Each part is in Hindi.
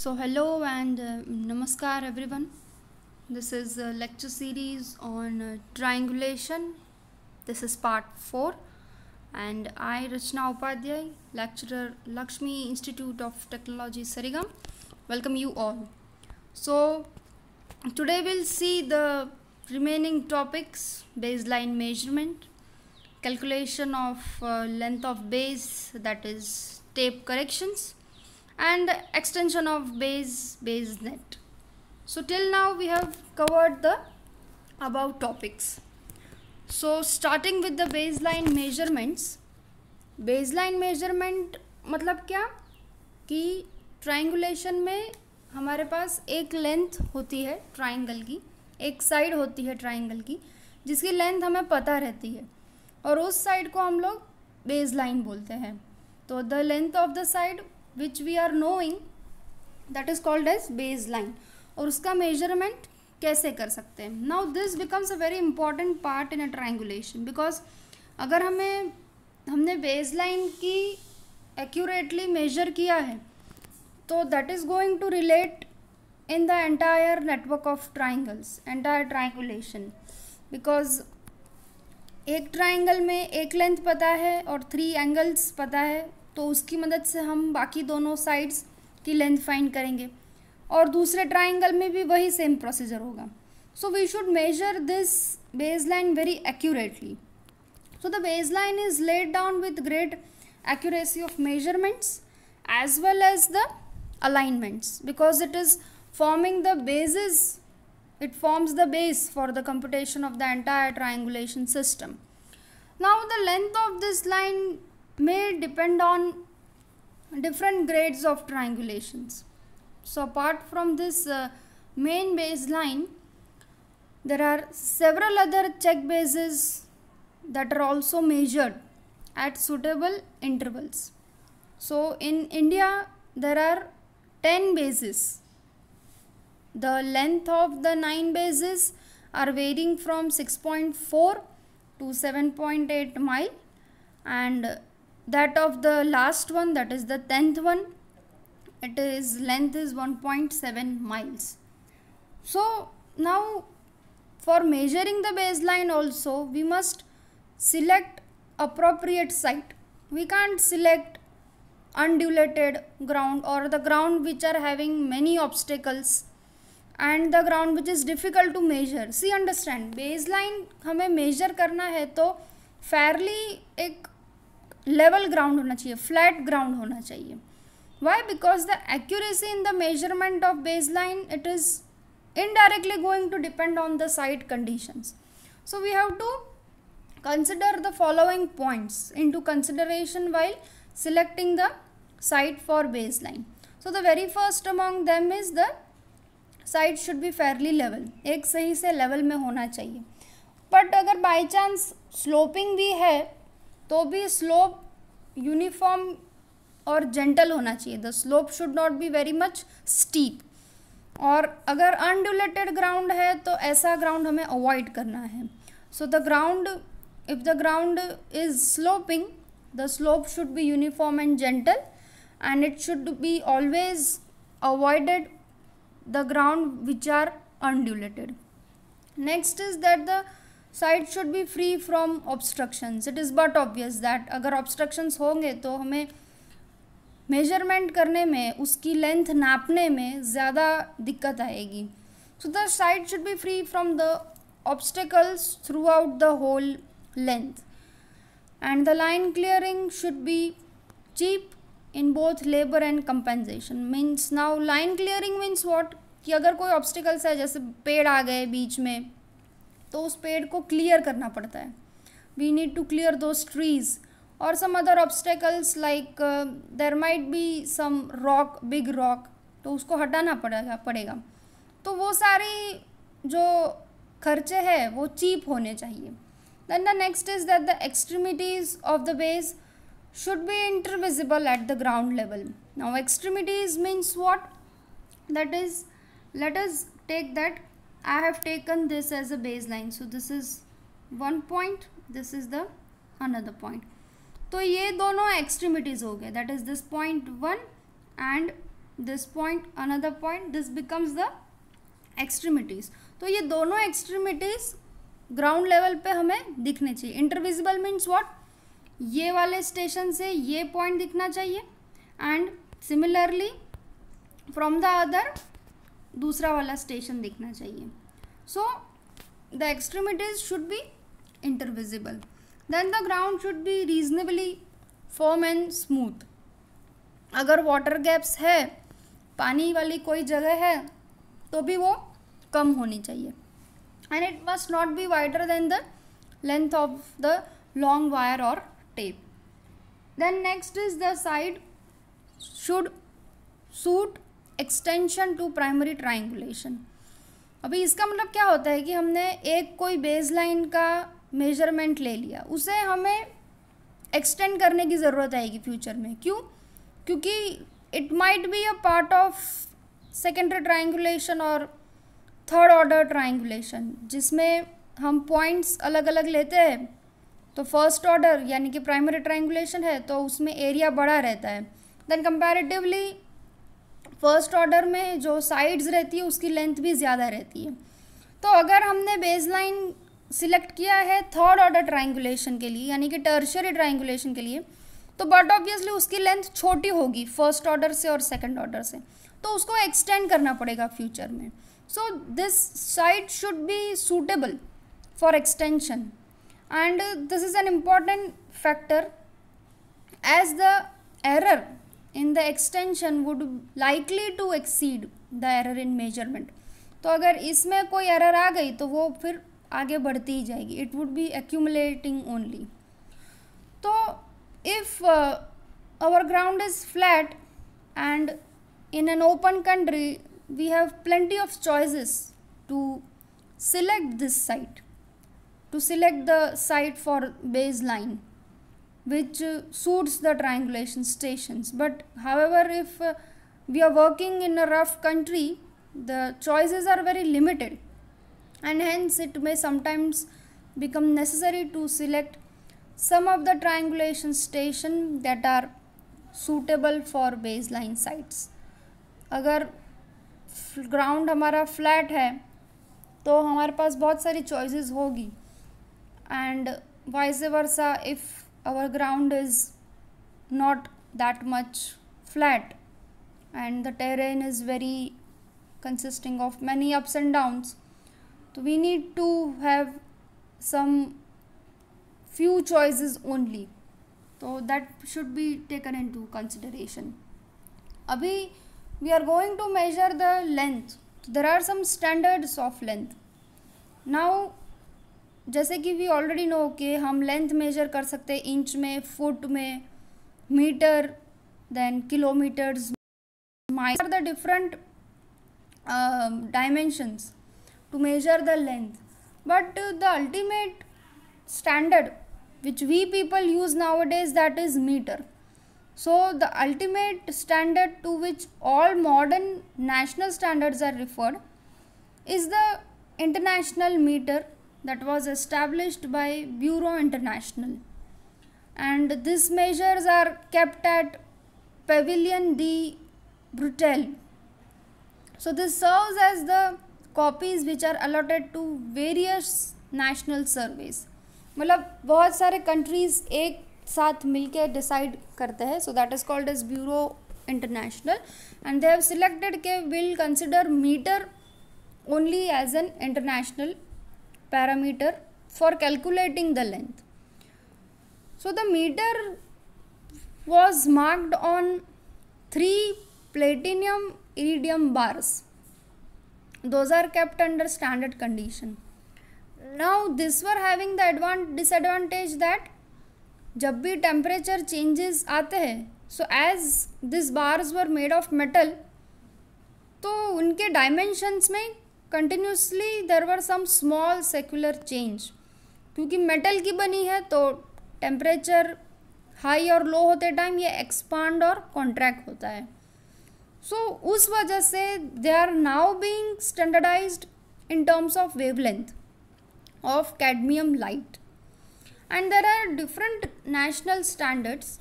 So hello and namaskar everyone. This is a lecture series on triangulation. This is part 4 and I Rachna Upadhyay, lecturer Lakshmi Institute of Technology Sarigam, welcome you all. So today we'll see the remaining topics: baseline measurement, calculation of length of base, that is tape corrections, and extension of base net. So till now we have covered the above topics. So starting with the baseline measurements. baseline measurement मतलब क्या कि ट्रायंगुलेशन में हमारे पास एक लेंथ होती है ट्रायंगल की, एक साइड होती है ट्रायंगल की जिसकी लेंथ हमें पता रहती है और उस साइड को हम लोग बेसलाइन बोलते हैं. तो the length of the side which we are knowing, that is called as baseline. और उसका measurement कैसे कर सकते हैं. Now this becomes a very important part in a triangulation because अगर हमने baseline की accurately measure किया है तो that is going to relate in the entire network of triangles, entire triangulation, because एक ट्राइंगल में एक लेंथ पता है और 3 एंगल्स पता है तो उसकी मदद से हम बाकी दोनों साइड्स की लेंथ फाइंड करेंगे और दूसरे ट्राइंगल में भी वही सेम प्रोसीजर होगा. So we should measure this baseline very accurately. So the baseline is laid down with great accuracy of measurements as well as the alignments because it is forming the basis, it forms the base for the computation of the entire triangulation system. Now the length of this line may depend on different grades of triangulations. So apart from this main baseline, there are several other check bases that are also measured at suitable intervals. So in India there are 10 bases. The length of the 9 bases are varying from 6.4 to 7.8 mile, and that of the last one, that is the 10th one, it is length is 1.7 miles. So now for measuring the baseline also we must select appropriate site. We can't select undulated ground or the ground which are having many obstacles and the ground which is difficult to measure. See, understand, baseline हमें measure करना है तो fairly एक level ground होना चाहिए, flat ground होना चाहिए. Why? Because the accuracy in the measurement of baseline, it is indirectly going to depend on the site conditions. So we have to consider the following points into consideration while selecting the site for baseline. So the very first among them is the site should be fairly level. एक सही से level में होना चाहिए. But अगर by chance sloping भी है तो भी slope uniform और gentle होना चाहिए. The slope should not be very much steep. और अगर undulated ground है तो ऐसा ground हमें avoid करना है. So the ground, if the ground is sloping, the slope should be uniform and gentle, and it should be always avoided the ground which are undulated. Next is that the site should be free from obstructions. It is but obvious that अगर obstructions होंगे तो हमें measurement करने में, उसकी length नापने में ज़्यादा दिक्कत आएगी. So the site should be free from the obstacles throughout the whole length, and the line clearing should be cheap in both labor and compensation. Means now line clearing means what, कि अगर कोई obstacles है, जैसे पेड़ आ गए बीच में तो उस पेड़ को clear करना पड़ता है. We need to clear those trees or some other obstacles like there might be some rock, big rock, तो उसको हटाना पड़ेगा. तो वो सारी जो खर्चे हैं वो cheap होने चाहिए. Then the next is that the extremities of the base should be intervisible at the ground level. Now extremities means what? That is, let us take that I have taken this as a baseline. So this is one point, this is the another point. तो ये दोनों extremities हो गए, that is this point 1 and this point, another point, this becomes the extremities. तो ये दोनों extremities ग्राउंड लेवल पे हमें दिखने चाहिए. इंटरविजिबल मीन्स व्हाट, ये वाले स्टेशन से ये पॉइंट दिखना चाहिए and similarly from the other दूसरा वाला स्टेशन दिखना चाहिए. So the extremities should be intervisible. Then the ground should be reasonably firm and smooth. अगर वाटर गैप्स है, पानी वाली कोई जगह है, तो भी वो कम होनी चाहिए. And it must not be wider than the length of the long wire or tape. Then next is the side should suit extension to primary triangulation. अभी इसका मतलब क्या होता है कि हमने एक कोई बेस लाइन का मेजरमेंट ले लिया, उसे हमें एक्सटेंड करने की ज़रूरत आएगी फ्यूचर में. क्यों? क्योंकि it might be a part of secondary triangulation और थर्ड ऑर्डर ट्राइंगुलेशन, जिसमें हम पॉइंट्स अलग अलग लेते हैं. तो फर्स्ट ऑर्डर यानी कि प्राइमरी ट्राइंगुलेशन है, तो उसमें एरिया बड़ा रहता है. देन कंपैरेटिवली फर्स्ट ऑर्डर में जो साइड्स रहती है उसकी लेंथ भी ज़्यादा रहती है. तो अगर हमने बेस लाइन सिलेक्ट किया है थर्ड ऑर्डर ट्राइंगुलेशन के लिए यानी कि टर्शियरी ट्राइंगुलेशन के लिए, तो बट ऑब्वियसली उसकी लेंथ छोटी होगी फर्स्ट ऑर्डर से और सेकेंड ऑर्डर से, तो उसको एक्सटेंड करना पड़ेगा फ्यूचर में. So this side should be suitable for extension, and this is an important factor as the error in the extension would likely to exceed the error in measurement. तो अगर इसमें कोई error आ गई तो वो फिर आगे बढ़ती ही जाएगी. It would be accumulating only. तो if our ground is flat and in an open country, we have plenty of choices to select this site, to select the site for baseline which suits the triangulation stations. But however, if we are working in a rough country, the choices are very limited, and hence it may sometimes become necessary to select some of the triangulation station that are suitable for baseline sites. अगर ग्राउंड हमारा फ्लैट है तो हमारे पास बहुत सारी चॉइसेस होगी, and vice versa if our ground is not that much flat and the terrain is very consisting of many ups and downs, so we need to have some few choices only, so that should be taken into consideration. Abhi we are going to measure the length. There are some standards of length. Now जैसे कि we already know कि हम length measure कर सकते हैं इंच में, फुट में, metre, then kilometers. Miles are the different dimensions to measure the length, but the ultimate standard which we people use nowadays, that is meter. So the ultimate standard to which all modern national standards are referred is the international meter that was established by Bureau International, and these measures are kept at Pavilion de Bruxelles. So this serves as the copies which are allotted to various national surveys. मतलब बहुत सारे countries एक साथ मिलके decide करते हैं, so that is called as Bureau International, and they have selected के will consider meter only as an international parameter for calculating the length. So the meter was marked on 3 platinum iridium bars. Those are kept under standard condition. Now this were having the disadvantage that जब भी temperature changes आते हैं, so as these bars were made of metal, तो उनके dimensions में continuously there were some small secular change. क्योंकि metal की बनी है तो temperature हाई और लो होते टाइम ये एक्सपांड और कॉन्ट्रैक्ट होता है. सो उस वजह से they are now being standardized in terms of wavelength of cadmium light, and there are different national standards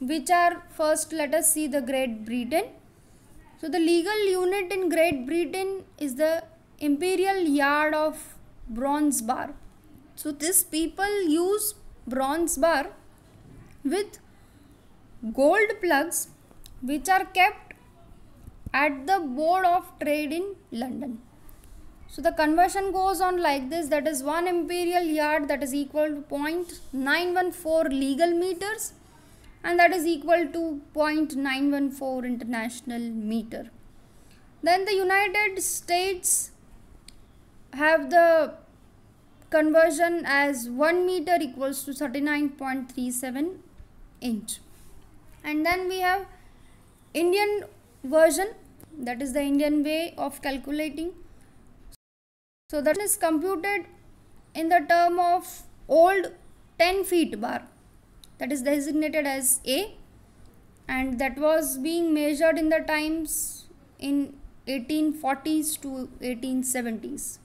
which are, first let us see the Great Britain, So the legal unit in Great Britain is the imperial yard of bronze bar. So these people use bronze bar with gold plugs which are kept at the Board of Trade in London. So the conversion goes on like this, that is 1 imperial yard that is equal to 0.914 legal meters, and that is equal to 0.914 international meter. Then the United States have the conversion as 1 meter equals to 39.37 inch. And then we have Indian version, that is the Indian way of calculating. So that is computed in the term of old 10 feet bar, that is designated as A, and that was being measured in the times in 1840s to 1870s.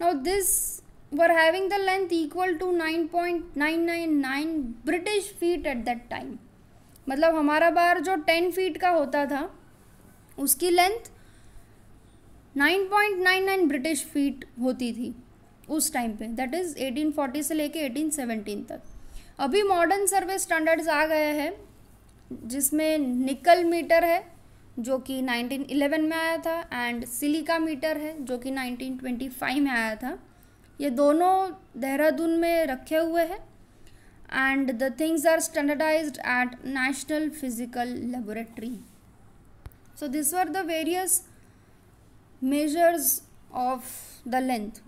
Now this were having the length equal to 9.999 British feet at that time. मतलब हमारा बार जो 10 फीट का होता था उसकी लेंथ 9.99 ब्रिटिश फीट होती थी उस टाइम पे, दैट इज़ 1840 से लेके 1817 तक. अभी मॉडर्न सर्वे स्टैंडर्ड्स आ गए हैं जिसमें निकल मीटर है जो कि 1911 में आया था, एंड सिलिका मीटर है जो कि 1925 में आया था. ये दोनों देहरादून में रखे हुए हैं, and the things are standardized at National Physical Laboratory. So these were the various measures of the length,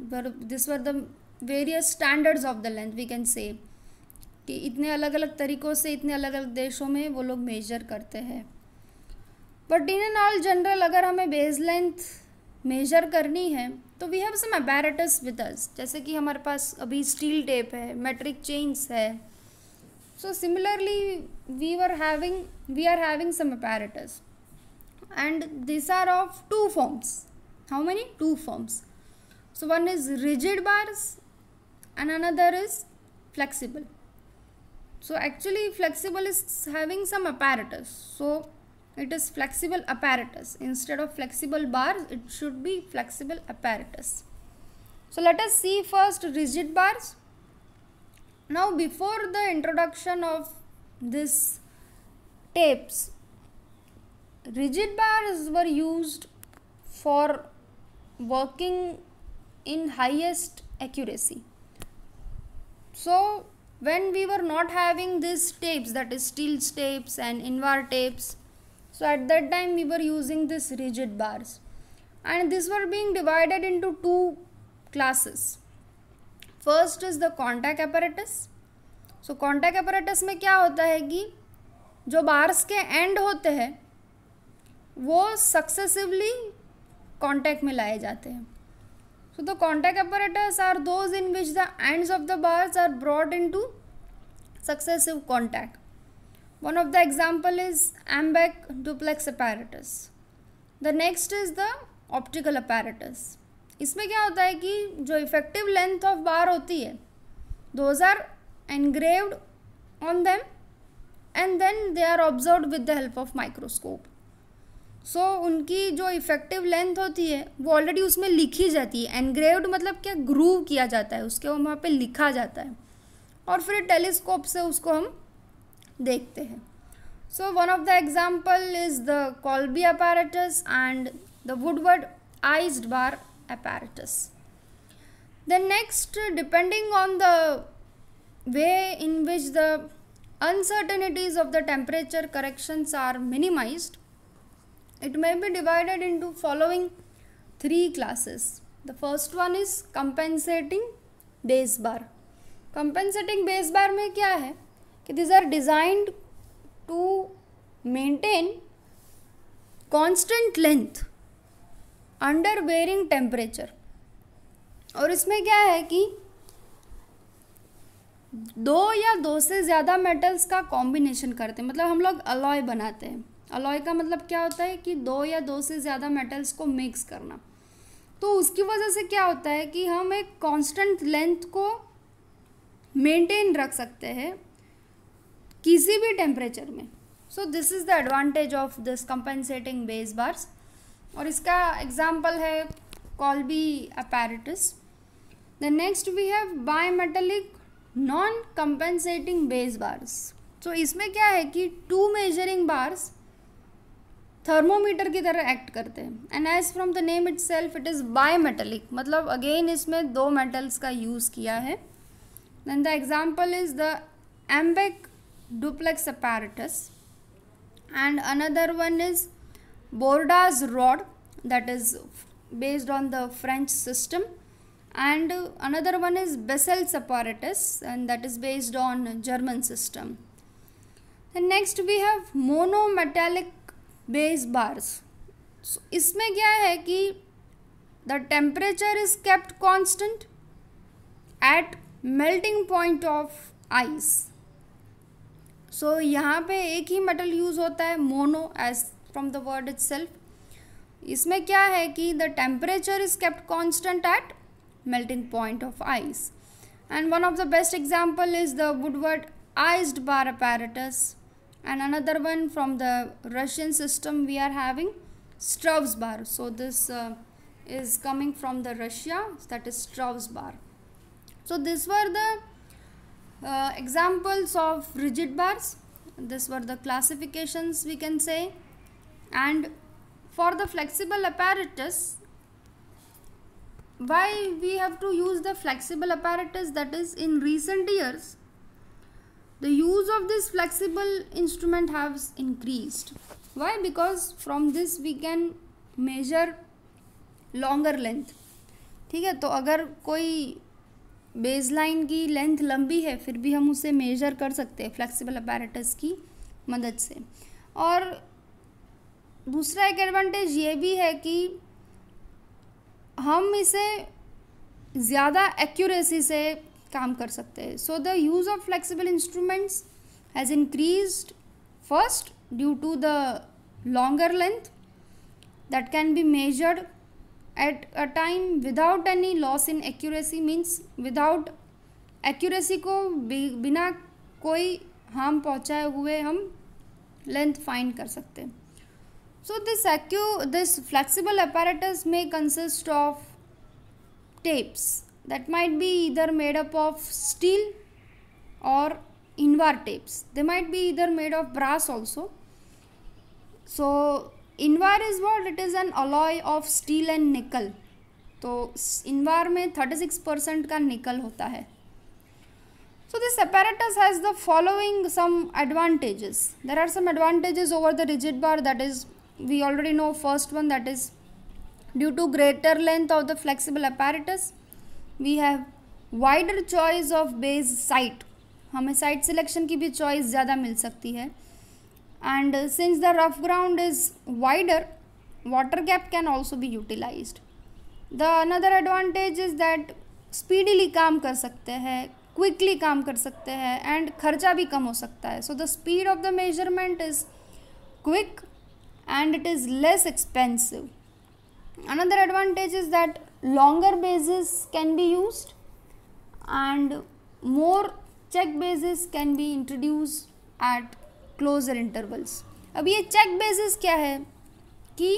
these were the various standards of the length, we can say कि इतने अलग अलग तरीक़ों से इतने अलग अलग देशों में वो लोग मेजर करते हैं. But in an all general अगर हमें बेस लेंथ मेजर करनी है तो we have some apparatus with us, जैसे कि हमारे पास अभी स्टील टेप है, मेट्रिक चेन्स है. So similarly we are having some apparatus, and these are of two forms. How many? Two forms. So one is rigid bars and another is flexible. So actually flexible is having some apparatus, so it is flexible apparatus. Instead of flexible bars it should be flexible apparatus. So let us see first rigid bars. Now before the introduction of this tapes, rigid bars were used for working in highest accuracy. So when we were not having these tapes, that is steel tapes and Invar tapes, so at that time we were using this rigid bars, and these were being divided into two classes. First is the contact apparatus. So contact apparatus में क्या होता है कि जो बार्स के एंड होते हैं वो सक्सेसिवली कॉन्टैक्ट में लाए जाते हैं. So the contact apparatus are those in which the ends of the bars are brought into successive contact. One of the example is Eimbeck duplex apparatus. The next is the optical apparatus. इसमें क्या होता है कि जो इफेक्टिव लेंथ ऑफ बार होती है those are engraved on them and then they are observed with the help of microscope. So उनकी जो इफेक्टिव लेंथ होती है वो ऑलरेडी उसमें लिखी जाती है. एनग्रेव्ड मतलब क्या, ग्रूव किया जाता है, उसके वहाँ पे लिखा जाता है और फिर टेलीस्कोप से उसको हम देखते हैं. So one of the example is the Colby apparatus and the Woodward iced bar apparatus. Then next, depending on the way in which the uncertainties of the temperature corrections are minimized, it may be divided into following three classes. The first one is compensating base bar. Compensating base bar में क्या है कि these are designed to maintain constant length under varying temperature. और इसमें क्या है कि दो या दो से ज़्यादा मेटल्स का कॉम्बिनेशन करते हैं, मतलब हम लोग अलॉय बनाते हैं. अलॉय का मतलब क्या होता है कि दो या दो से ज़्यादा मेटल्स को मिक्स करना. तो उसकी वजह से क्या होता है कि हम एक कांस्टेंट लेंथ को मेंटेन रख सकते हैं किसी भी टेम्परेचर में. So this is the advantage of this compensating base bars. और इसका एग्जाम्पल है कॉल्बी apparatus. The next we have bimetallic non compensating base bars. तो इसमें क्या है कि 2 measuring bars थर्मोमीटर की तरह एक्ट करते हैं and as from the name itself it is bimetallic, मतलब अगेन इसमें 2 मेटल्स का यूज़ किया है. Then the example is the Eimbeck duplex apparatus and another one is Borda's rod that is based on the French system, and another one is Bessel's apparatus and that is based on German system. And next we have monometallic base bars. इसमें क्या है कि the temperature is kept constant at melting point of ice. So यहाँ पे एक ही मेटल यूज़ होता है, mono, as from the word itself. इसमें क्या है कि the temperature is kept constant at melting point of ice. And one of the best example is the Woodward iced bar apparatus. And another one from the Russian system we are having Strauss bar. So this is coming from the Russia, that is Strauss bar. So these were the examples of rigid bars. These were the classifications we can say. And for the flexible apparatus, why we have to use the flexible apparatus, that is in recent years the use of this flexible instrument has increased. Why? Because from this we can measure longer length. ठीक है, तो अगर कोई बेसलाइन की लेंथ लंबी है फिर भी हम उसे मेजर कर सकते हैं फ्लेक्सिबल apparatus की मदद से. और दूसरा एक एडवांटेज ये भी है कि हम इसे ज़्यादा एक्यूरेसी से काम कर सकते हैं. So the use of flexible instruments has increased first due to the longer length that can be measured at a time without any loss in accuracy. Means without accuracy को बिना कोई हार्म पहुंचाए हुए हम लेंथ फाइंड कर सकते हैं. So this flexible apparatus may consist of tapes that might be either made up of steel or Invar tapes. They might be either made of brass also. So Invar is what? It is an alloy of steel and nickel. तो Invar में 36% का निकल होता है. So this apparatus has the following some advantages. There are some advantages over the rigid bar, that is we already know. First one, that is due to greater length of the flexible apparatus we have wider choice of base site. हमें साइट सिलेक्शन की भी चॉइस ज़्यादा मिल सकती है. And since the rough ground is wider, water gap can also be utilised. The another advantage is that speedily काम कर सकते हैं, क्विकली काम कर सकते हैं एंड खर्चा भी कम हो सकता है. So the speed of the measurement is quick and it is less expensive. Another advantage is that longer bases can be used and more check bases can be introduced at closer intervals. अब ये check bases क्या है कि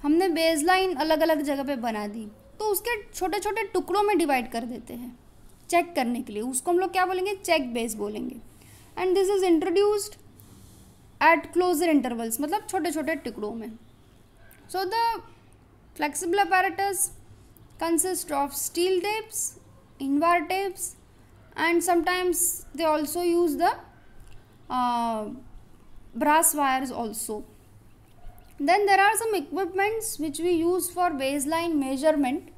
हमने बेसलाइन अलग अलग जगह पे बना दी तो उसके छोटे छोटे टुकड़ों में डिवाइड कर देते हैं चेक करने के लिए. उसको हम लोग क्या बोलेंगे? चेक बेस बोलेंगे. And this is introduced at closer intervals, मतलब छोटे छोटे टुकड़ों में. So the flexible apparatus consist of steel tapes, Invar tapes, and sometimes they also use the brass wires also. Then there are some equipments which we use for baseline measurement.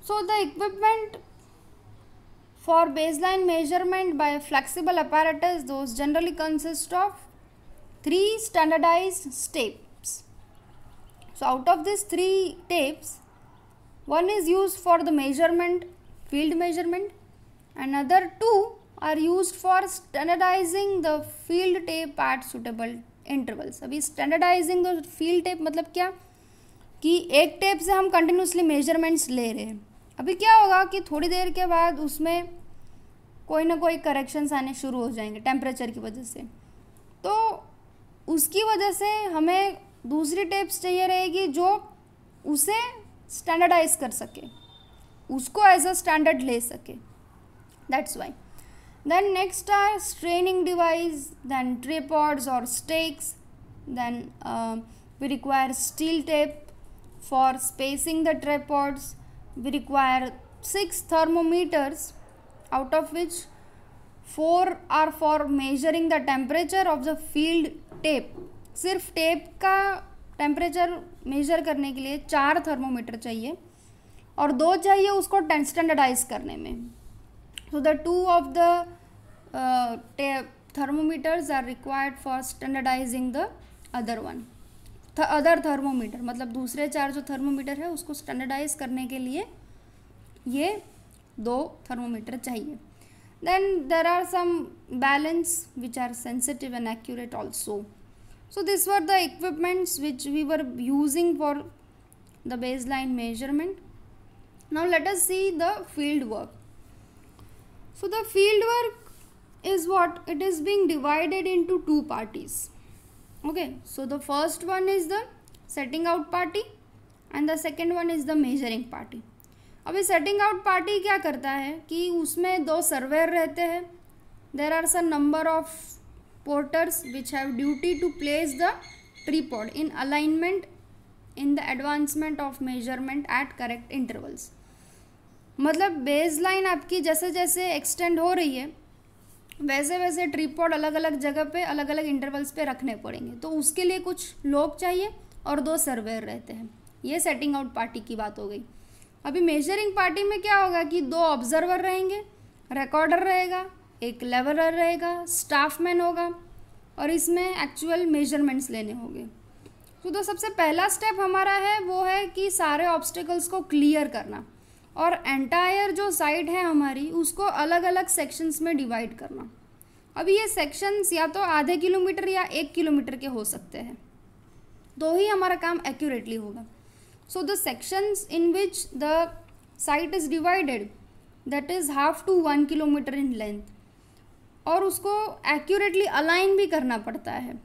So the equipment for baseline measurement by flexible apparatus, those generally consist of 3 standardized tapes. So out of these 3 tapes, one is used for the measurement, field measurement, another 2 are used for standardizing the field tape at suitable intervals. अभी standardizing the field tape मतलब क्या कि एक टेप से हम कंटिन्यूसली मेजरमेंट्स ले रहे हैं. अभी क्या होगा कि थोड़ी देर के बाद उसमें कोई ना कोई करेक्शंस आने शुरू हो जाएंगे टेम्परेचर की वजह से. तो उसकी वजह से हमें दूसरी टेप्स चाहिए रहेगी जो उसे स्टैंडर्डाइज कर सके, उसको एज अ स्टैंडर्ड ले सके, that's why. Then next are straining device, then tripods or stakes, then we require steel tape for spacing the tripods. We require 6 thermometers, out of which 4 are for measuring the temperature of the field tape. सिर्फ टेप का टेम्परेचर मेजर करने के लिए 4 थर्मोमीटर चाहिए और 2 चाहिए उसको स्टैंडर्डाइज करने में. So the 2 of the thermometers are required for standardizing the other one. other thermometer मतलब दूसरे 4 जो थर्मोमीटर है उसको स्टैंडर्डाइज करने के लिए ये 2 थर्मोमीटर चाहिए. Then there are some balance which are sensitive and accurate also. So these were the equipments which we were using for the baseline measurement. Now let us see the field work. So the field work is what? It is being divided into 2 parties. Okay, so the first one is the setting out party and the second one is the measuring party. अभी setting out party क्या करता है कि उसमें 2 सर्वेयर रहते हैं. There are some number of porters which have duty to place the tripod in alignment in the advancement of measurement at correct intervals. मतलब बेस लाइन आपकी जैसे जैसे एक्सटेंड हो रही है वैसे वैसे ट्रिपॉड अलग अलग जगह पे अलग अलग इंटरवल्स पे रखने पड़ेंगे. तो उसके लिए कुछ लोग चाहिए और 2 सर्वेयर रहते हैं. ये सेटिंग आउट पार्टी की बात हो गई. अभी मेजरिंग पार्टी में क्या होगा कि 2 ऑब्जर्वर रहेंगे, रिकॉर्डर रहेगा, एक लेवलर रहेगा, स्टाफमैन होगा और इसमें एक्चुअल मेजरमेंट्स लेने होंगे. तो सबसे पहला स्टेप हमारा है वो है कि सारे ऑब्स्टिकल्स को क्लियर करना और एंटायर जो साइड है हमारी उसको अलग अलग सेक्शंस में डिवाइड करना. अभी ये सेक्शंस या तो आधे किलोमीटर या 1 किलोमीटर के हो सकते हैं, तो ही हमारा काम एक्यूरेटली होगा. So the sections in which the site is divided that is half to 1 kilometre in length और उसको एक्यूरेटली अलाइन भी करना पड़ता है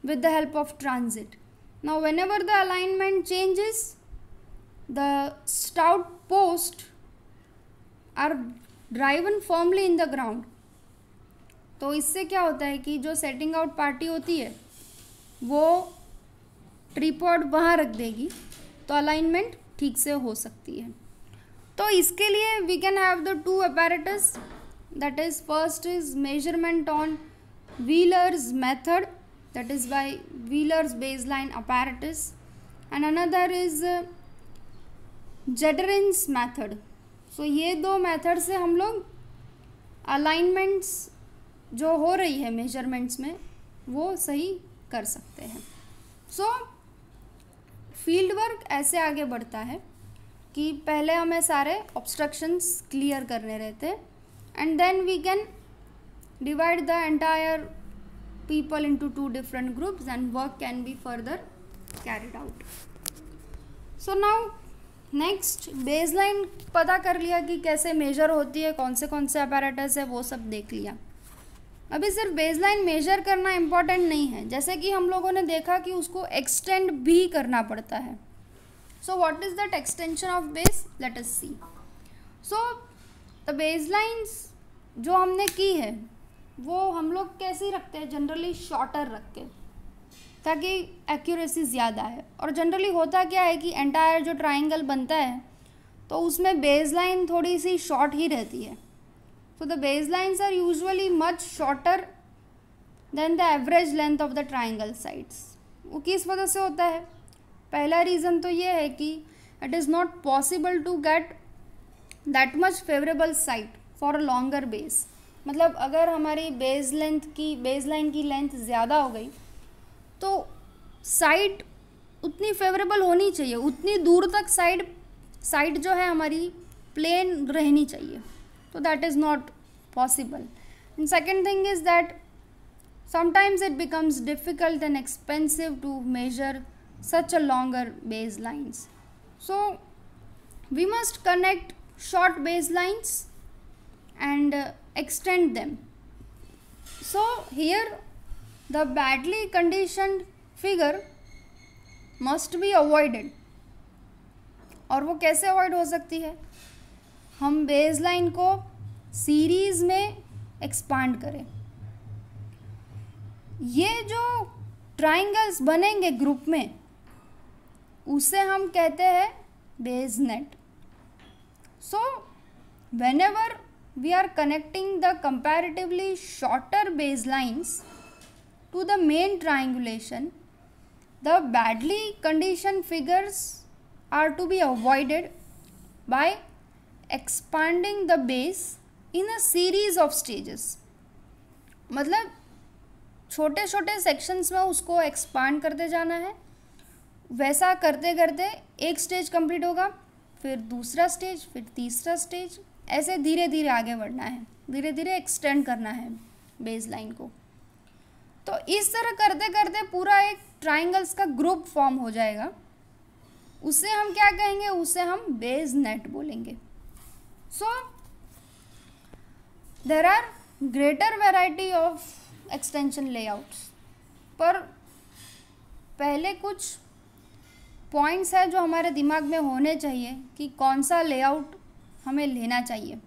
with the help of transit. Now whenever the alignment changes, the stout posts are driven firmly in the ground. तो इससे क्या होता है कि जो सेटिंग आउट पार्टी होती है वो ट्रिपॉड वहाँ रख देगी तो अलाइनमेंट ठीक से हो सकती है. तो इसके लिए we can have the 2 apparatus, that is first is measurement on Wheeler's method, that is by Wheeler's baseline apparatus, and another is Jederin's method. So ये 2 मेथड से हम लोग अलाइनमेंट्स जो हो रही है मेजरमेंट्स में वो सही कर सकते हैं. सो फील्ड वर्क ऐसे आगे बढ़ता है कि पहले हमें सारे ऑब्स्ट्रक्शंस क्लियर करने रहते हैं and then we can divide the entire people into 2 different groups and work can be further carried out. So now next baseline पता कर लिया कि कैसे मेजर होती है, कौन से apparatus है, वो सब देख लिया. अभी सिर्फ बेसलाइन मेजर करना इम्पॉर्टेंट नहीं है, जैसे कि हम लोगों ने देखा कि उसको एक्सटेंड भी करना पड़ता है. So what is that extension of base? Let us see. So the baselines जो हमने की है वो हम लोग कैसे रखते हैं? जनरली शॉर्टर रख के, ताकि एक्यूरेसी ज़्यादा है. और जनरली होता क्या है कि एंटायर जो ट्राइंगल बनता है तो उसमें बेसलाइन थोड़ी सी शॉर्ट ही रहती है. So the baselines are usually much shorter than the average length of the triangle sides. वो किस वजह से होता है? पहला रीज़न तो ये है कि it is not possible to get that much favourable site for a longer base. मतलब अगर हमारी बेसलाइन की लेंथ ज़्यादा हो गई तो साइड उतनी फेवरेबल होनी चाहिए, उतनी दूर तक साइड जो है हमारी प्लेन रहनी चाहिए. तो that is not possible. And second thing is that sometimes it becomes difficult and expensive to measure such a longer baselines. So we must connect short baselines and extend them. So here the badly conditioned figure must be avoided. और वो कैसे अवॉइड हो सकती है? हम बेस लाइन को सीरीज में एक्सपांड करें। ये जो ट्राइंगल्स बनेंगे ग्रुप में, उसे हम कहते हैं base net. So whenever we are connecting the comparatively shorter baselines to the main triangulation, the badly conditioned figures are to be avoided by expanding the base in a series of stages। मतलब छोटे छोटे सेक्शंस में उसको एक्सपांड करते जाना है। वैसा करते करते एक स्टेज कंप्लीट होगा, फिर दूसरा स्टेज, फिर तीसरा स्टेज, ऐसे धीरे धीरे आगे बढ़ना है, धीरे धीरे एक्सटेंड करना है बेस लाइन को। तो इस तरह करते करते पूरा एक ट्राइंगल्स का ग्रुप फॉर्म हो जाएगा। उसे हम क्या कहेंगे? उसे हम बेस नेट बोलेंगे। So there are greater variety of extension layouts, पर पहले कुछ पॉइंट्स है जो हमारे दिमाग में होने चाहिए कि कौन सा लेआउट हमें लेना चाहिए।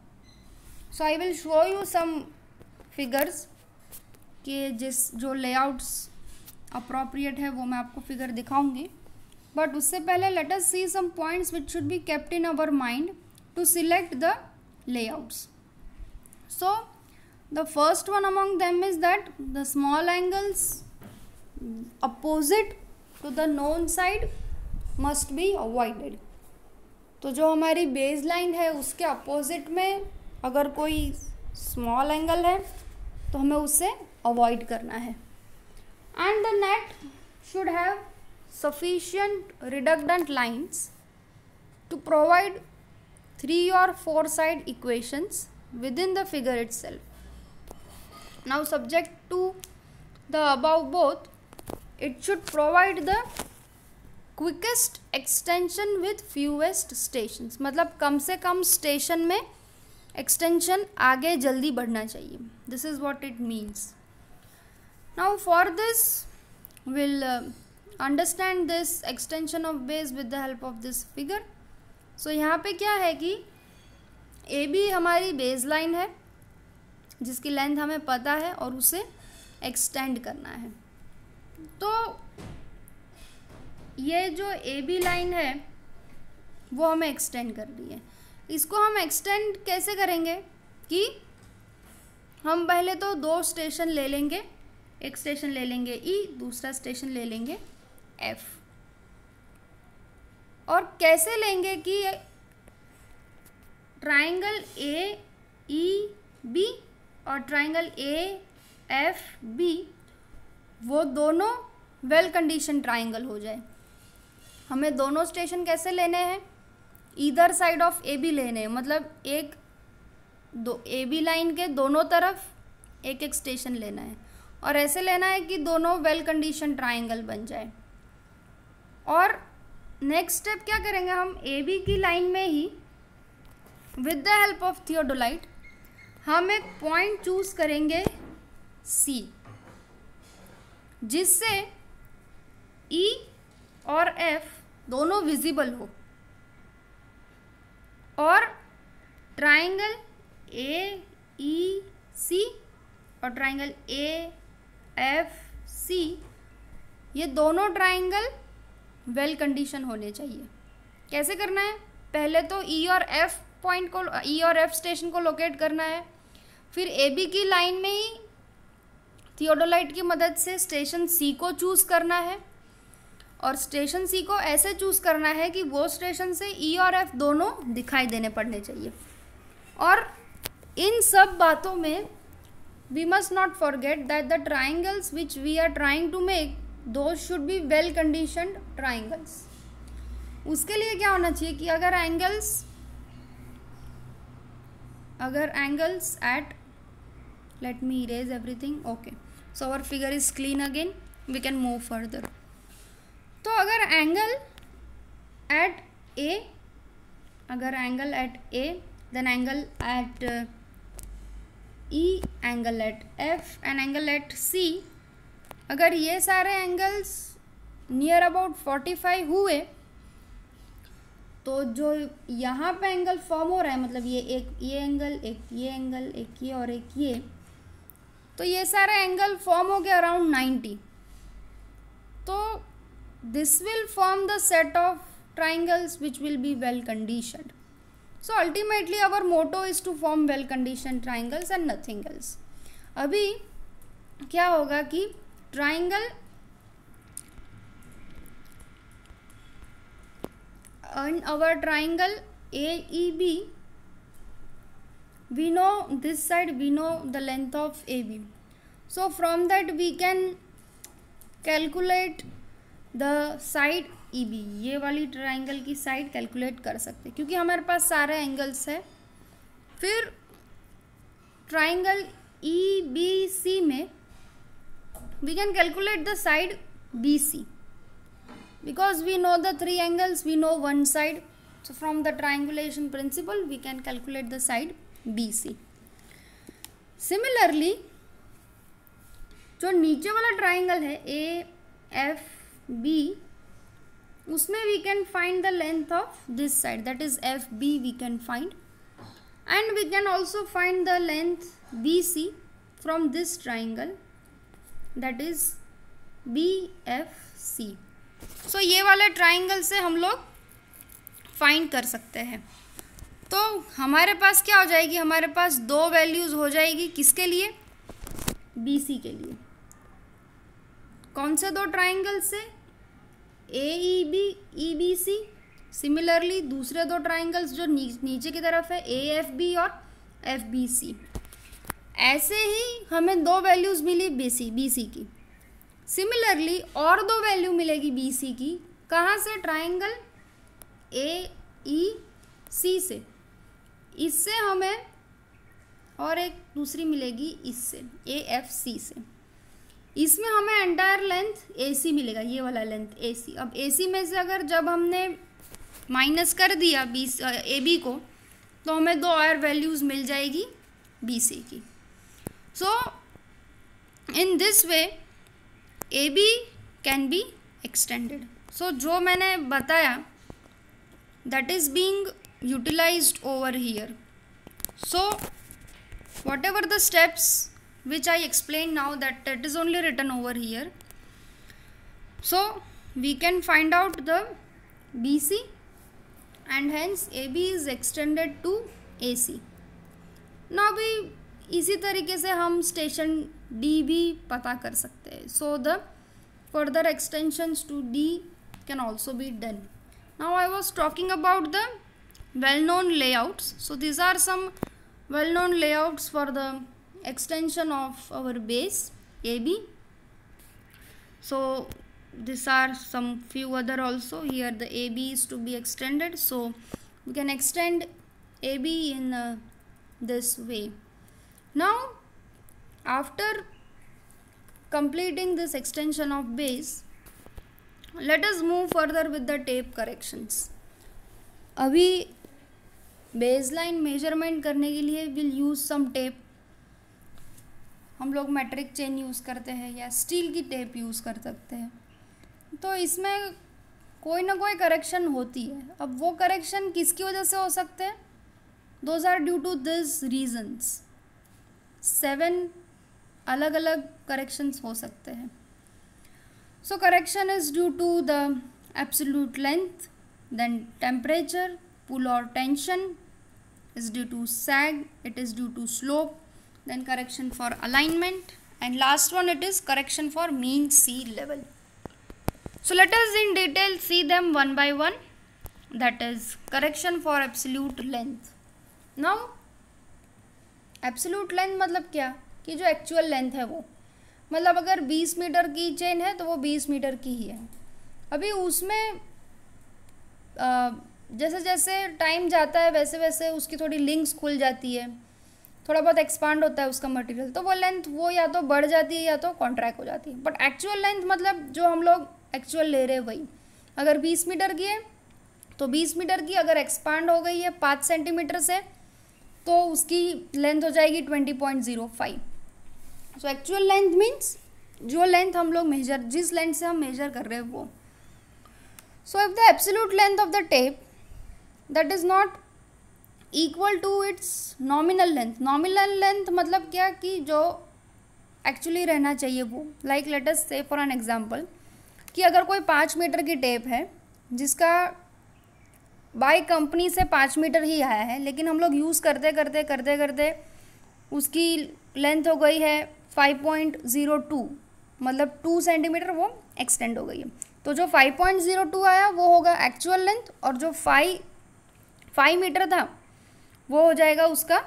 So I will show you some figures कि जो लेआउट्स अप्रोप्रिएट है वो मैं आपको फिगर दिखाऊंगी। बट उससे पहले let us see some points which should be kept in our mind to select the layouts. So the first one among them is that the small angles opposite to the known side must be avoided. तो जो हमारी बेस लाइन है उसके अपोजिट में अगर कोई स्मॉल एंगल है तो हमें उसे अवॉइड करना है। And the net should have sufficient redundant lines to provide 3 or 4 side equations within the figure itself. Now subject to the above both, it should provide the quickest extension with fewest stations। मतलब कम से कम स्टेशन में एक्सटेंशन आगे जल्दी बढ़ना चाहिए। This is what it means. Now for this will understand this extension of base with the help of this figure. So यहाँ पे क्या है कि ए बी हमारी बेस लाइन है जिसकी लेंथ हमें पता है और उसे एक्सटेंड करना है। तो ये जो ए बी लाइन है वो हमें एक्सटेंड कर दी है। इसको हम एक्सटेंड कैसे करेंगे कि हम पहले तो 2 स्टेशन ले लेंगे। एक स्टेशन ले लेंगे ई, दूसरा स्टेशन ले लेंगे एफ। और कैसे लेंगे कि ट्राइंगल ए ई बी और ट्राइंगल ए एफ बी वो दोनों वेल कंडीशन ट्राइंगल हो जाए। हमें दोनों स्टेशन कैसे लेने हैं? Either side of A B लेने हैं। मतलब ए बी लाइन के दोनों तरफ एक एक स्टेशन लेना है और ऐसे लेना है कि दोनों वेल कंडीशन ट्राइंगल बन जाए। और नेक्स्ट स्टेप क्या करेंगे? हम ए बी की लाइन में ही with the help of theodolite हम एक पॉइंट चूज करेंगे सी, जिससे ई और एफ दोनों विजिबल हो और ट्राइंगल ए ई सी और ट्राइंगल ए एफ सी ये दोनों ट्राइंगल वेल कंडीशन होने चाहिए। कैसे करना है? पहले तो ई और एफ पॉइंट को, ई और एफ स्टेशन को लोकेट करना है। फिर ए बी की लाइन में ही थियोडोलाइट की मदद से स्टेशन सी को चूज़ करना है और स्टेशन सी को ऐसे चूज़ करना है कि वो स्टेशन से ई और एफ दोनों दिखाई देने पड़ने चाहिए। और इन सब बातों में we must not forget that the triangles which we are trying to make those should be well conditioned triangles. उसके लिए क्या होना चाहिए कि अगर angles at, let me erase everything, okay, so our figure is clean again, we can move further। तो अगर angle at A, then angle at E, angle at F and angle at C, अगर ये सारे एंगल्स नियर अबाउट 45 हुए तो जो यहाँ पे एंगल फॉर्म हो रहा है, मतलब ये एंगल, एक ये एंगल, एक ये और एक ये, तो ये सारा एंगल फॉर्म हो गया अराउंड 90. तो this will form the set of triangles which will be well conditioned. So ultimately our motto is to form well condition triangles and nothing else. अभी क्या होगा कि triangle in our triangle AEB, we know this side, we know the length of AB. So from that we can calculate the side EB. ये वाली ट्राइंगल की साइड कैलकुलेट कर सकते हैं क्योंकि हमारे पास सारे एंगल्स है. फिर ट्राइंगल EBC में we can calculate the side BC. Because we know the three angles, we know one side. So from the triangulation principle, we can calculate the side BC. Similarly, जो नीचे वाला ट्राइंगल है AFB, उसमें we can find the length of this side, that is FB we can find, and we can also find the length BC from this triangle, that is BFC. सो ये वाले ट्राइंगल से हम लोग फाइंड कर सकते हैं. तो हमारे पास क्या हो जाएगी, हमारे पास दो वैल्यूज़ हो जाएगी. किसके लिए? BC के लिए. कौन से दो ट्राइंगल से? AEB EBC. सिमिलरली दूसरे दो ट्राइंगल्स जो नीचे की तरफ है AFB और FBC. ऐसे ही हमें दो वैल्यूज़ मिली BC की. सिमिलरली और दो वैल्यू मिलेगी BC की. कहाँ से? ट्राइंगल AEC से. इससे हमें और एक दूसरी मिलेगी इससे AFC से. इसमें हमें एंटायर लेंथ AC मिलेगा, ये वाला लेंथ AC. अब AC में से अगर जब हमने माइनस कर दिया AB को तो हमें दो और वैल्यूज़ मिल जाएगी BC की. So in this way AB can be extended. So जो मैंने बताया that is being utilized over here. So whatever the steps which I explained now, that is only written over here. So we can find out the BC and hence AB is extended to AC. Now भी इसी तरीके से हम स्टेशन D भी पता कर सकते हैं. So the further extensions to D can also be done. Now I was talking about the well-known layouts. So these are some well-known layouts for the extension of our base AB. So these are some few other also. Here the AB is to be extended. So we can extend AB in this way. Now after completing this extension of base, let us move further with the tape corrections. अभी बेसलाइन मेजरमेंट करने के लिए विल यूज़ सम टेप. हम लोग मेट्रिक चेन यूज़ करते हैं या स्टील की टेप यूज़ कर सकते हैं. तो इसमें कोई ना कोई करेक्शन होती है. अब वो करेक्शन किसकी वजह से हो सकते हैं? Those are due to this reasons. 7 अलग अलग करेक्शंस हो सकते हैं. So correction is due to the absolute length, then temperature, pull और tension is due to sag, it is due to slope, then correction for alignment, and last one it is correction for mean sea level. So let us in detail see them one by one. That is correction for absolute length. Now absolute length मतलब क्या कि जो एक्चुअल लेंथ है वो, मतलब अगर 20 मीटर की चेन है तो वो 20 मीटर की ही है. अभी उसमें जैसे जैसे टाइम जाता है वैसे वैसे उसकी थोड़ी लिंक्स खुल जाती है, थोड़ा बहुत एक्सपांड होता है उसका मटेरियल, तो वो लेंथ वो या तो बढ़ जाती है या तो कॉन्ट्रैक्ट हो जाती है. बट एक्चुअल लेंथ मतलब जो हम लोग एक्चुअल ले रहे हैं वही, अगर 20 मीटर की है तो 20 मीटर की अगर एक्सपांड हो गई है 5 सेंटीमीटर से तो उसकी लेंथ हो जाएगी 20.05. सो एक्चुअल लेंथ मीन्स जो लेंथ हम लोग मेजर, जिस लेंथ से हम मेजर कर रहे हैं वो. So if the absolute length of the tape that is not equal to its nominal length मतलब क्या कि जो एक्चुअली रहना चाहिए वो, लाइक लेट अस से फॉर एन एग्जांपल कि अगर कोई 5 मीटर की टेप है जिसका बाय कंपनी से 5 मीटर ही आया है, लेकिन हम लोग यूज़ करते करते करते करते उसकी लेंथ हो गई है 5.02, मतलब 2 सेंटीमीटर वो एक्सटेंड हो गई है। तो जो 5.02 आया वो होगा एक्चुअल लेंथ, और जो 5 मीटर था वो हो जाएगा उसका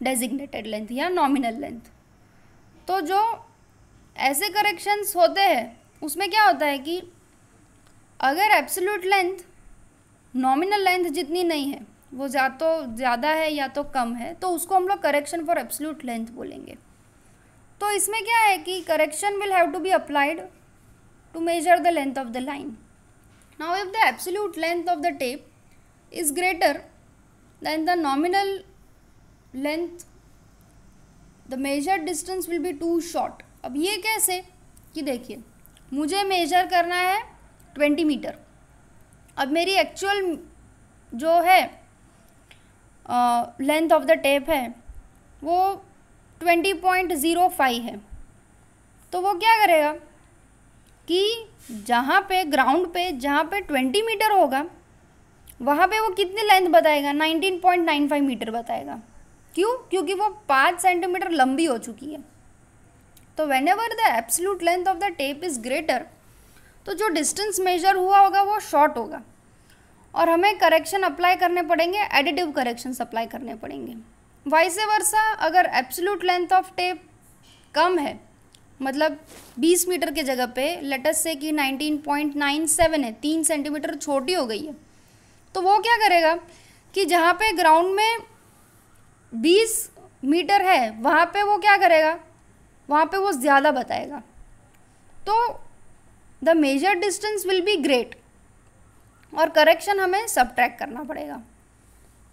डेजिग्नेटेड लेंथ या नॉमिनल लेंथ। तो जो ऐसे करेक्शंस होते हैं उसमें क्या होता है कि अगर एब्सोल्यूट लेंथ नॉमिनल लेंथ जितनी नहीं है, वो या तो ज़्यादा है या तो कम है, तो उसको हम लोग करेक्शन फॉर एब्सोल्यूट लेंथ बोलेंगे। तो इसमें क्या है कि correction will have to be applied to measure the length of the line. Now if the absolute length of the tape is greater than the nominal length, the measure distance will be too short. अब ये कैसे कि देखिए, मुझे मेजर करना है 20 मीटर, अब मेरी एक्चुअल जो है लेंथ ऑफ द टेप है वो 20.05 है। तो वो क्या करेगा कि जहाँ पे ग्राउंड पे जहाँ पे 20 मीटर होगा वहाँ पे वो कितनी लेंथ बताएगा, 19.95 मीटर बताएगा। क्यों? क्योंकि वो 5 सेंटीमीटर लंबी हो चुकी है। तो when ever the absolute length of the tape is greater, तो जो डिस्टेंस मेजर हुआ होगा वो शॉर्ट होगा, और हमें करेक्शन अप्लाई करने पड़ेंगे, एडिटिव करेक्शंस अप्लाई करने पड़ेंगे। वाइस वर्सा, अगर एब्सोल्यूट लेंथ ऑफ टेप कम है, मतलब 20 मीटर के जगह पे लेट अस से कि 19.97 है, 3 सेंटीमीटर छोटी हो गई है, तो वो क्या करेगा कि जहाँ पे ग्राउंड में 20 मीटर है वहाँ पे वो क्या करेगा, वहाँ पे वो ज़्यादा बताएगा। तो the measure distance will be great, और करेक्शन हमें सबट्रैक्ट करना पड़ेगा।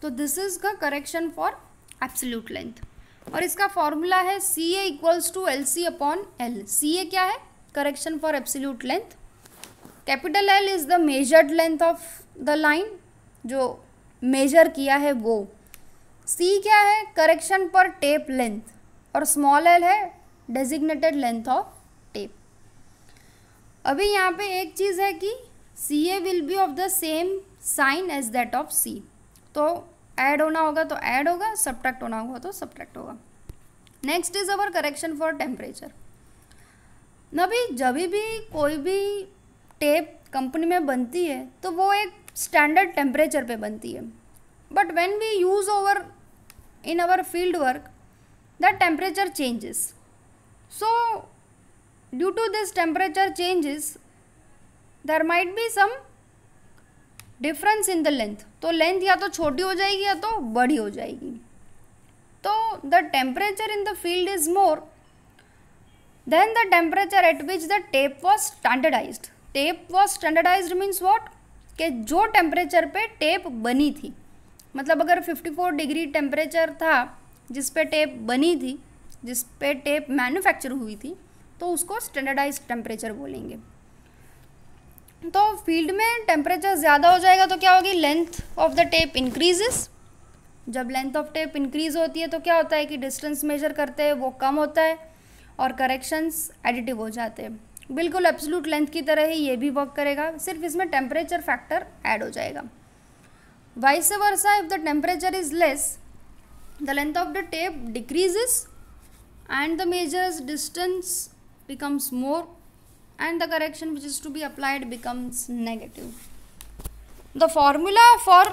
तो this is the correction for absolute length, और इसका फॉर्मूला है CA equals to LC upon L। CA क्या है? Correction for absolute length. Capital L is the measured length of the line, जो मेजर किया है वो। C क्या है? करेक्शन पर टेप लेंथ, और स्मॉल l है डेजिग्नेटेड लेंथ ऑफ टेप। अभी यहाँ पे एक चीज़ है कि CA will be of the same sign as that of C। तो ऐड होना होगा तो ऐड होगा, सब्ट्रैक्ट होना होगा तो सब्ट्रैक्ट होगा। Next is our correction for temperature. नभी जब भी कोई भी टेप कंपनी में बनती है तो वो एक स्टैंडर्ड टेम्परेचर पे बनती है, but when we use over in our field work the temperature changes. So due to this temperature changes there might be some difference in the length. तो लेंथ या तो छोटी हो जाएगी या तो बड़ी हो जाएगी। तो the temperature in the field is more than the temperature at which the tape was standardised. Tape was standardised means what, कि जो टेम्परेचर पे टेप बनी थी, मतलब अगर 54 डिग्री टेम्परेचर था जिस पे टेप बनी थी, जिस पे टेप मैन्युफैक्चर हुई थी, तो उसको स्टैंडर्डाइज्ड टेम्परेचर बोलेंगे। तो फील्ड में टेम्परेचर ज़्यादा हो जाएगा तो क्या होगी, length of the tape increases. जब लेंथ ऑफ टेप इंक्रीज होती है तो क्या होता है कि डिस्टेंस मेजर करते हैं वो कम होता है और करेक्शंस एडिटिव हो जाते हैं। बिल्कुल एब्सोल्यूट लेंथ की तरह ही ये भी वर्क करेगा, सिर्फ इसमें टेम्परेचर फैक्टर ऐड हो जाएगा। Vice versa, if the temperature is less the length of the tape decreases and the measures distance becomes more and the correction which is to be applied becomes negative. The formula for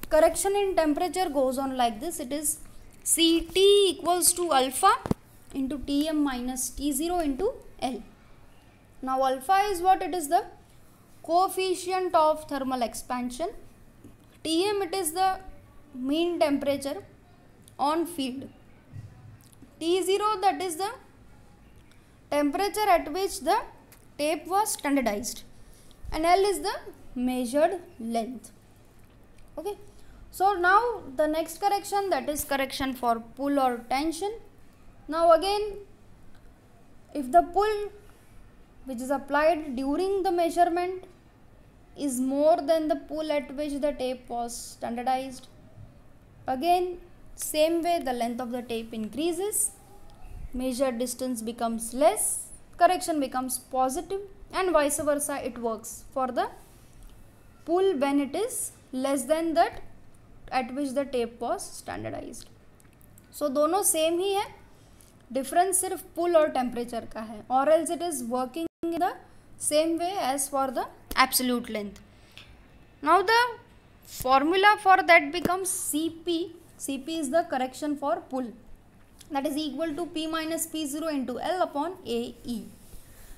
correction in temperature goes on like this. It is Ct equals to alpha into Tm minus T0 into L. Now alpha is what? It is the coefficient of thermal expansion. Tm, it is the mean temperature on field. T0, that is the temperature at which the tape was standardized, and L is the measured length. Okay, so now the next correction, that is correction for pull or tension. Now again, if the pull which is applied during the measurement is more than the pull at which the tape was standardized. Again, same way, the length of the tape increases, measured distance becomes less, correction becomes positive, and vice versa it works for the pull when it is less than that at which the tape was standardized. So दोनों सेम ही है, डिफरेंस सिर्फ पुल और टेम्परेचर का है, और else it is working in the same way as for the absolute length. Now the formula for that becomes Cp. Cp is the correction for pull, that is equal to P minus P0 into L upon AE,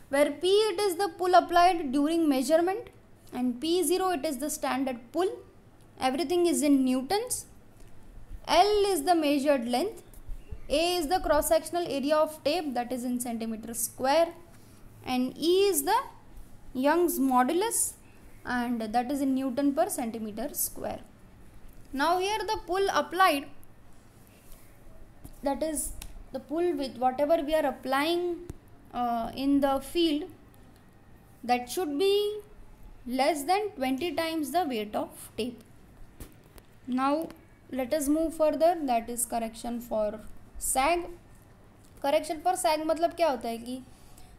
where P it is the pull applied during measurement and P0 it is the standard pull. Everything is in newtons. L is the measured length. A is the cross sectional area of tape, that is in centimeter square, and E is the Young's modulus, and that is in Newton per centimeter square. Now here the pull applied, that is the pull with whatever we are applying in the field, that should be less than 20 times the weight of tape. Now let us move further, that is correction for sag. Correction for sag मतलब क्या होता है कि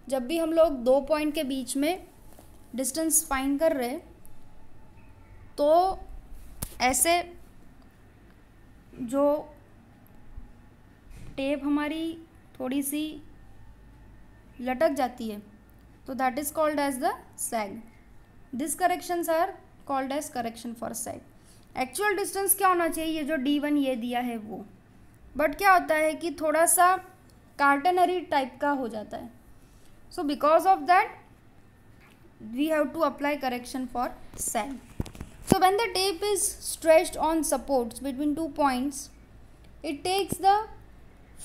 जब भी हम लोग दो पॉइंट के बीच में डिस्टेंस फाइंड कर रहे तो ऐसे जो टेप हमारी थोड़ी सी लटक जाती है तो that is called as the sag. This corrections are called as correction for sag. Actual distance क्या होना चाहिए, ये जो D1 ये दिया है वो, बट क्या होता है कि थोड़ा सा कार्टनरी टाइप का हो जाता है. So because of that we have to apply correction for sag. So when the tape is stretched on supports between 2 points, it takes the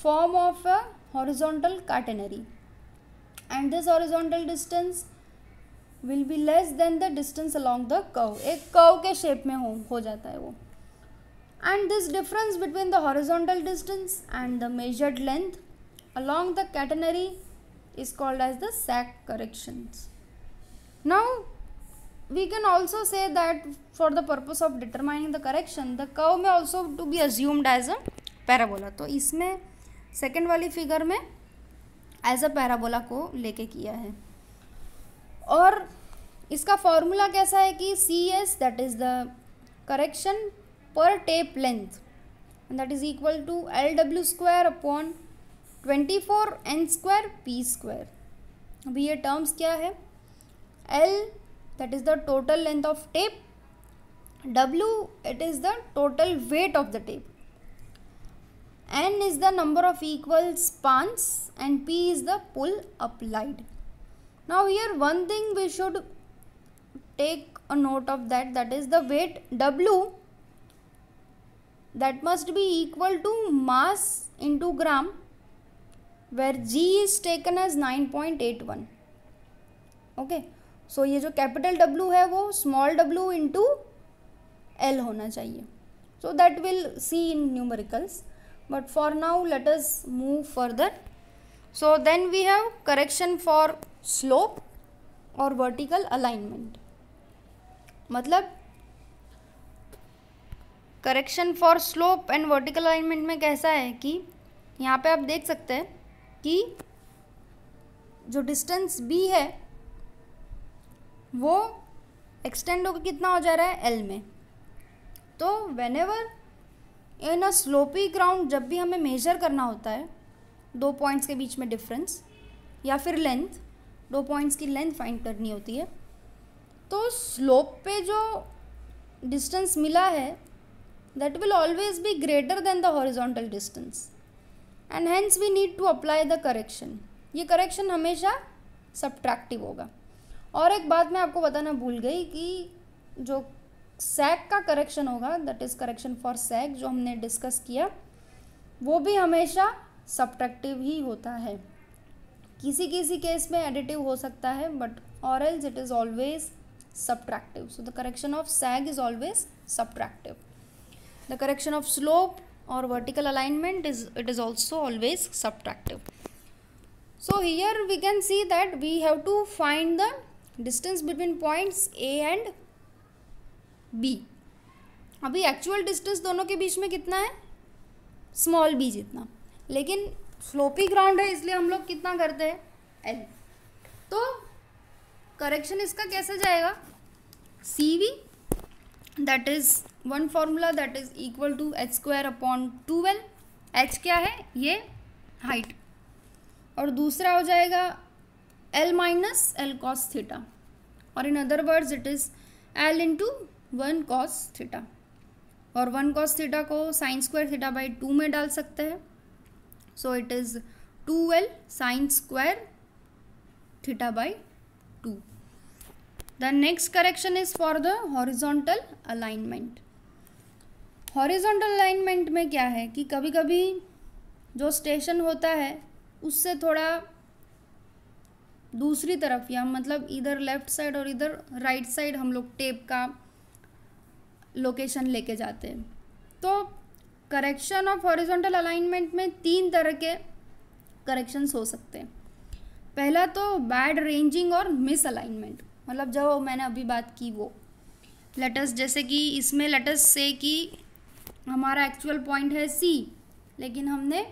form of a horizontal catenary, and this horizontal distance will be less than the distance along the curve. एक curve के shape में हो जाता है वो. And this difference between the horizontal distance and the measured length along the catenary is called as the sag corrections. Now we can also say that for the purpose of determining the correction, the curve may also to be assumed as a parabola. तो इसमें सेकेंड वाली फिगर में एज अ पैराबोला को लेके किया है. और इसका फॉर्मूला कैसा है कि CS that is the correction per tape length, that is equal to LW square upon 24N square P square. अभी ये टर्म्स क्या है, L that is the total length of tape, W it is the total weight of the tape, N is the number of equal spans, and P is the pull applied. Now here one thing we should take a note of that is the weight W, that must be equal to mass into gram, where G is taken as 9.81. okay, सो ये जो कैपिटल W है वो स्मॉल w इंटू L होना चाहिए. So that will see in numericals, but for now let us move further. So then we have correction for slope और वर्टिकल अलाइनमेंट. मतलब correction for slope and vertical alignment में कैसा है कि यहाँ पे आप देख सकते हैं कि जो डिस्टेंस B है वो एक्सटेंड होकर कितना हो जा रहा है L में. तो when ever in a sloppy ground जब भी हमें मेजर करना होता है दो पॉइंट्स के बीच में डिफरेंस या फिर लेंथ, दो पॉइंट्स की लेंथ फाइंड करनी होती है, तो स्लोप पे जो डिस्टेंस मिला है that will always be greater than the horizontal distance, and hence we need to apply the correction. ये करेक्शन हमेशा सब्ट्रैक्टिव होगा. और एक बात मैं आपको बताना भूल गई कि जो सैग का करेक्शन होगा, दैट इज़ करेक्शन फॉर सैग, जो हमने डिस्कस किया, वो भी हमेशा सब्ट्रैक्टिव ही होता है. किसी किसी केस में एडिटिव हो सकता है, but or else it is always subtractive. So the correction of sag is always subtractive. The correction of slope और vertical alignment it is also always subtractive. So here we can see that we have to find the distance between points A and b। अभी एक्चुअल डिस्टेंस दोनों के बीच में कितना है, स्मॉल b जितना, लेकिन स्लोपी ग्राउंड है इसलिए हम लोग कितना करते हैं, l। तो करेक्शन इसका कैसे जाएगा, cv that is one formula that is equal to h²/2l। h क्या है, ये हाइट, और दूसरा हो जाएगा l minus l cos theta, और in other words it is l into 1 cos theta, और 1 cos थीटा को sin² थीटा बाई 2 में डाल सकते हैं, so it is 2l sin² theta by 2। The next correction is for the horizontal alignment। horizontal alignment में क्या है कि कभी कभी जो स्टेशन होता है उससे थोड़ा दूसरी तरफ, या मतलब इधर लेफ्ट साइड और इधर राइट साइड हम लोग टेप का लोकेशन लेके जाते हैं। तो करेक्शन ऑफ हॉरिजॉन्टल अलाइनमेंट में 3 तरह के करेक्शंस हो सकते हैं। पहला तो बैड रेंजिंग और मिस अलाइनमेंट, मतलब जो मैंने अभी बात की वो लेटस, जैसे कि इसमें लेटस से कि हमारा एक्चुअल पॉइंट है C, लेकिन हमने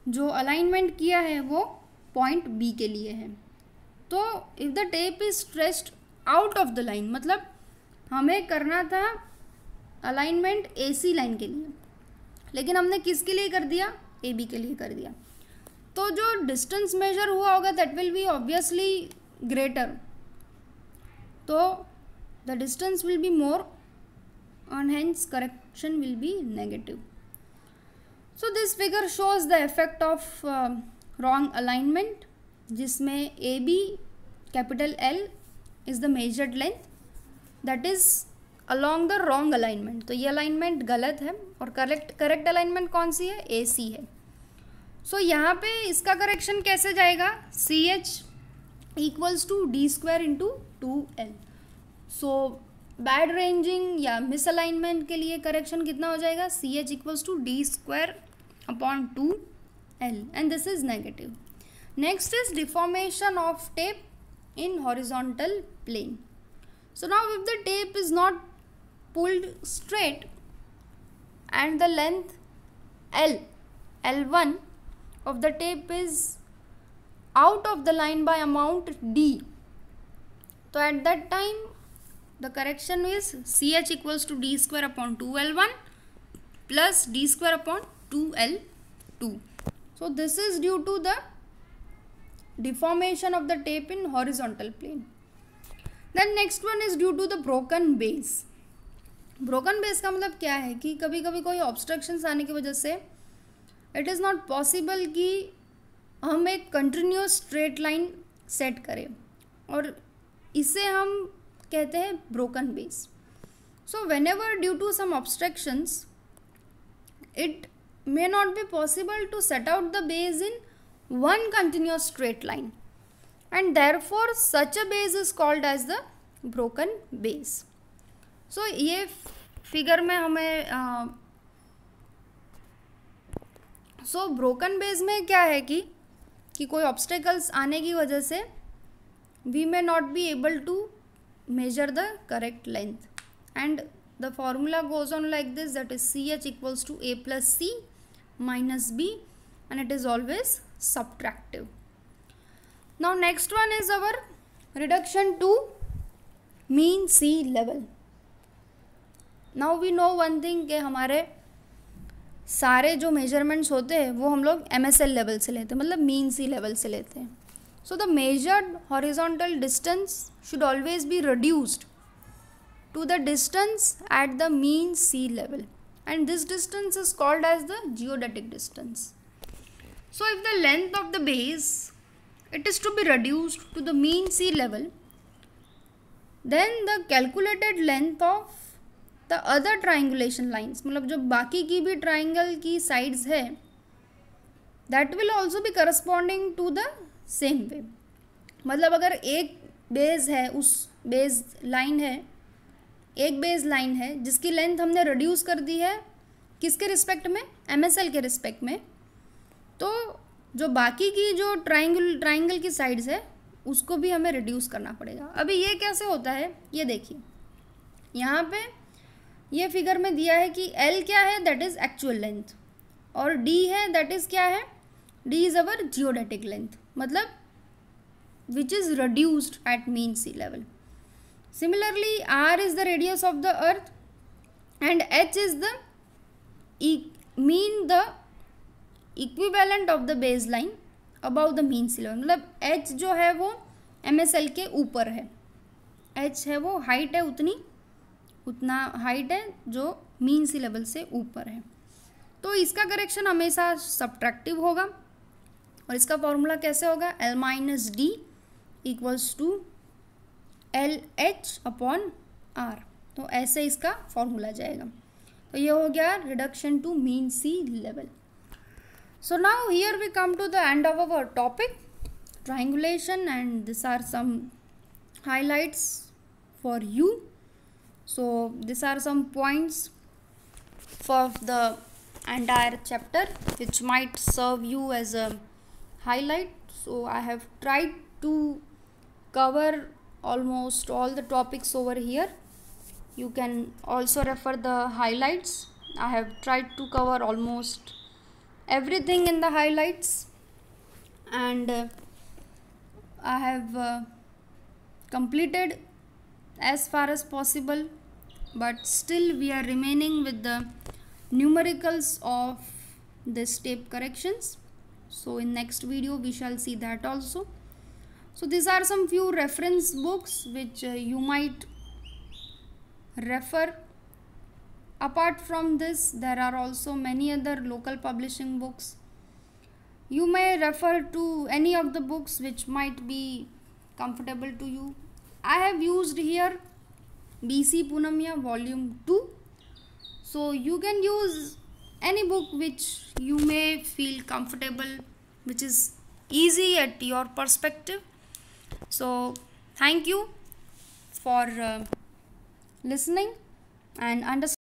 जो अलाइनमेंट किया है वो पॉइंट B के लिए है। तो if the tape is stretched out of the line, मतलब हमें करना था अलाइनमेंट AC लाइन के लिए, लेकिन हमने किसके लिए कर दिया, AB के लिए कर दिया, तो जो डिस्टेंस मेजर हुआ होगा that will be obviously greater, तो the distance will be more and hence correction will be negative. So this figure shows the effect of wrong alignment, जिसमें AB capital L is the measured length that is along the wrong alignment। तो ये alignment गलत है और correct alignment कौन सी है, AC है। So यहाँ पे इसका correction कैसे जाएगा, CH equals to D² into 2L। So bad ranging या मिसअलाइनमेंट के लिए करेक्शन कितना हो जाएगा, CH equals to D²/2L, and this is negative. Next is deformation of tape in horizontal plane. So now if the tape is not pulled straight and the length L1 of the tape is out of the line by amount D, so at that time the correction is CH equals to D²/2L1 plus D²/2L2. So this is due to the deformation of the tape in horizontal plane. Then next one is due to the broken base. broken base का मतलब क्या है कि कभी कभी कोई ऑब्स्ट्रक्शंस आने की वजह से इट इज़ नॉट पॉसिबल कि हम एक कंटिन्यूस स्ट्रेट लाइन सेट करें, और इसे हम कहते हैं broken base. So whenever due to some obstructions it may not be possible to set out the base in one continuous straight line, and therefore such a base is called as the broken base. So ये फिगर में हमें so broken base में क्या है कि कोई obstacles आने की वजह से we may not be able to measure the correct length, and the formula goes on like this, that is CH equals to A plus C minus B, and it is always subtractive. Now next one is our reduction to mean sea level. Now we know one thing कि हमारे सारे जो measurements होते हैं वो हम लोग MSL लेवल से लेते हैं, मतलब mean sea लेवल से लेते हैं। So the measured horizontal distance should always be reduced to the distance at the mean sea level, and this distance is called as the geodetic distance. So if the length of the base it is to be reduced to the mean sea level, then the calculated length of the other triangulation lines, मतलब जो बाकी की भी triangle की sides है, that will also be corresponding to the same way. मतलब अगर एक बेस है, उस बेस लाइन है, एक बेस लाइन है जिसकी लेंथ हमने रिड्यूस कर दी है किसके रिस्पेक्ट में, MSL के रिस्पेक्ट में, तो जो बाकी की जो ट्राइंगल की साइड्स है उसको भी हमें रिड्यूस करना पड़ेगा। अभी ये कैसे होता है ये देखिए, यहाँ पे ये फिगर में दिया है कि L क्या है, दैट इज एक्चुअल लेंथ, और D है, दैट इज क्या है, D is our geodetic length, मतलब which is reduced at mean sea level. Similarly, R is the radius of the earth and H is the mean the equivalent of the baseline above the mean sea level. मतलब H जो है वो MSL के ऊपर है, H है वो हाइट है, उतना हाइट है जो मीन सी लेवल से ऊपर है. तो इसका करेक्शन हमेशा सब्ट्रैक्टिव होगा और इसका फॉर्मूला कैसे होगा, L minus D equals to L H upon R. तो ऐसे इसका फॉर्मूला जाएगा. तो ये हो गया reduction to mean sea level. So now here we come to the end of our topic, triangulation, and these are some highlights for you. So these are some points for the entire chapter which might serve you as a highlight. So I have tried to cover almost all the topics over here. You can also refer the highlights. I have tried to cover almost everything in the highlights, and I have completed as far as possible, but still we are remaining with the numericals of the step corrections. So in next video we shall see that also. So these are some few reference books which you might refer. Apart from this, there are also many other local publishing books. You may refer to any of the books which might be comfortable to you. I have used here B.C. Punamiya volume 2. So you can use any book which you may feel comfortable, which is easy at your perspective. So thank you for listening and understanding.